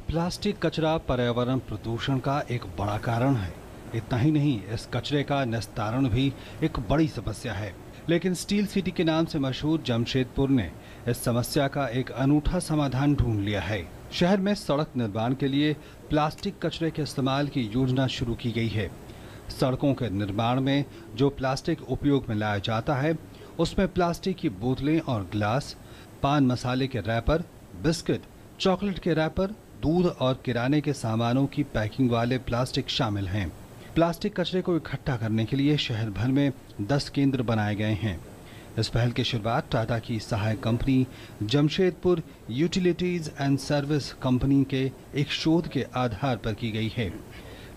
Plastic कचरा पर्यावरण प्रदूषण का एक बड़ा कारण है। इतना ही नहीं, इस कचरे का निस्तारण भी एक बड़ी समस्या है। लेकिन स्टील सिटी के नाम से मशहूर जमशेदपुर ने इस समस्या का एक अनूठा समाधान ढूंढ लिया है। शहर में सड़क निर्माण के लिए प्लास्टिक कचरे के इस्तेमाल की योजना शुरू की गई है। सड़कों के निर्माण में जो प्लास्टिक उपयोग में लाया जाता है, उसमें प्लास्टिक की बोतलें और गिलास, पान मसाले के रैपर, बिस्किट, चॉकलेट के रैपर, दूध और किराने के सामानों की पैकिंग वाले प्लास्टिक शामिल हैं। प्लास्टिक कचरे को इकट्ठा करने के लिए शहर भर में 10 केंद्र बनाए गए हैं। इस पहल की शुरुआत टाटा की सहायक company Jamshedpur utilities and service company के एक शोध के आधार पर की गई है।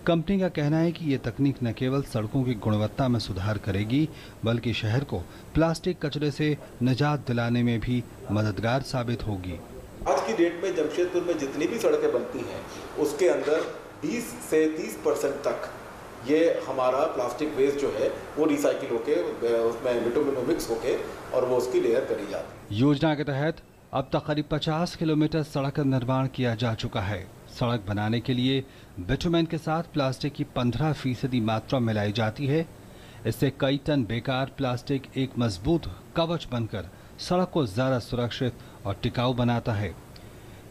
कंपनी का कहना है कि ये तकनीक न केवल सड़कों की गुणवत्ता में सुधार करेगी, बल्कि शहर को प्लास्टिक कचरे से निजात दिलाने में भी मददगार साबित होगी। आज की डेट में जमशेदपुर में जितनी भी सड़कें बनती हैं, उसके अंदर 20 से 30% तक ये हमारा प्लास्टिक वेस्ट जो है वो रिसाइकिल होके उसमें बिटुमिनो मिक्स होके और वो उसकी लेयर करी जाती है। योजना के तहत अब तक करीब 50 किलोमीटर सड़क का निर्माण किया जा चुका है। सड़क बनाने के लिए बिटुमेन के साथ प्लास्टिक की 15% मात्रा मिलाई जाती है। इससे कई टन बेकार प्लास्टिक एक मजबूत कवच बनकर सड़क को ज्यादा सुरक्षित और टिकाऊ बनाता है।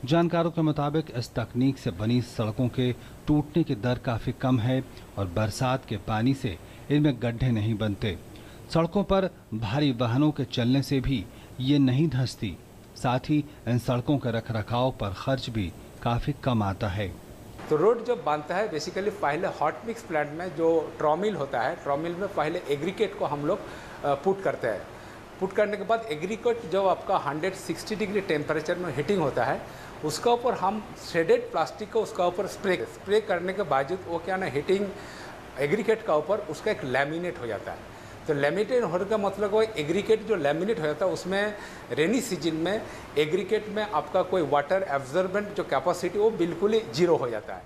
जानकारों के मुताबिक इस तकनीक से बनी सड़कों के टूटने की दर काफी कम है और बरसात के पानी से इनमें गड्ढे नहीं बनते। सड़कों पर भारी वाहनों के चलने से भी ये नहीं धंसती। साथ ही इन सड़कों के रखरखाव पर खर्च भी काफी कम आता है। तो रोड जब बनता है, बेसिकली पहले हॉट मिक्स प्लांट में जो ट्रॉमिल होता है, ट्रॉमिल में पहले एग्रीकेट को हम लोग पुट करते हैं। पुट करने के बाद एग्रीकेट जब आपका 160 डिग्री टेम्परेचर में हीटिंग होता है, उसका ऊपर हम श्रेडेड प्लास्टिक को उसका ऊपर स्प्रे करने के बावजूद वो क्या ना हीटिंग एग्रीकेट का ऊपर उसका एक लैमिनेट हो जाता है। तो लैमिनेट होने का मतलब वो एग्रीकेट जो लैमिनेट हो जाता है उसमें रेनी सीजन में एग्रीकेट में आपका कोई वाटर एब्जॉर्बेंट जो कैपेसिटी वो बिल्कुल ही जीरो हो जाता है।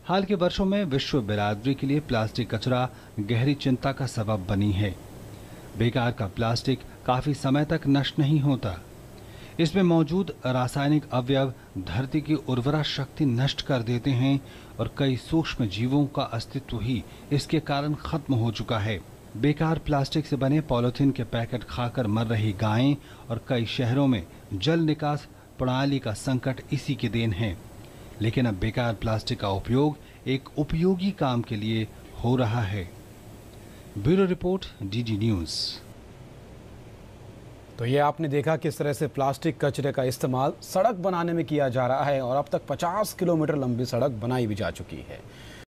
हाल के वर्षों में विश्व बिरादरी के लिए प्लास्टिक कचरा गहरी चिंता का सबब बनी है। बेकार का प्लास्टिक काफी समय तक नष्ट नहीं होता। इसमें मौजूद रासायनिक अवयव धरती की उर्वरा शक्ति नष्ट कर देते हैं और कई सूक्ष्म जीवों का अस्तित्व ही इसके कारण खत्म हो चुका है। बेकार प्लास्टिक से बने पॉलीथीन के पैकेट खाकर मर रही गायें और कई शहरों में जल निकास प्रणाली का संकट इसी की देन है। लेकिन अब बेकार प्लास्टिक का उपयोग एक उपयोगी काम के लिए हो रहा है। Bureau report, DD news. तो ये आपने देखा किस तरह से प्लास्टिक कचरे का इस्तेमाल सड़क बनाने में किया जा रहा है और अब तक 50 किलोमीटर लंबी सड़क बनाई भी जा चुकी है।